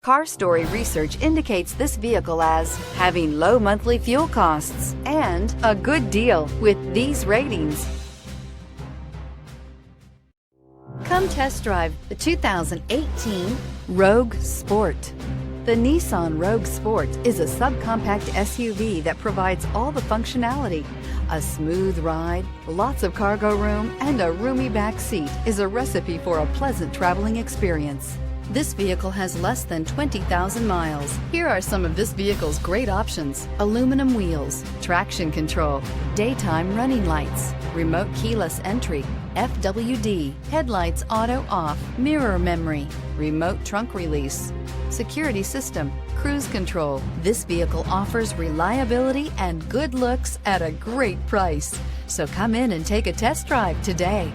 Car Story research indicates this vehicle as having low monthly fuel costs and a good deal with these ratings. Come test drive the 2018 Rogue Sport. The Nissan Rogue Sport is a subcompact SUV that provides all the functionality. A smooth ride, lots of cargo room, and a roomy back seat is a recipe for a pleasant traveling experience. This vehicle has less than 20,000 miles. Here are some of this vehicle's great options: aluminum wheels, traction control, daytime running lights, remote keyless entry, FWD, headlights auto off, mirror memory, remote trunk release, security system, cruise control. This vehicle offers reliability and good looks at a great price. So come in and take a test drive today.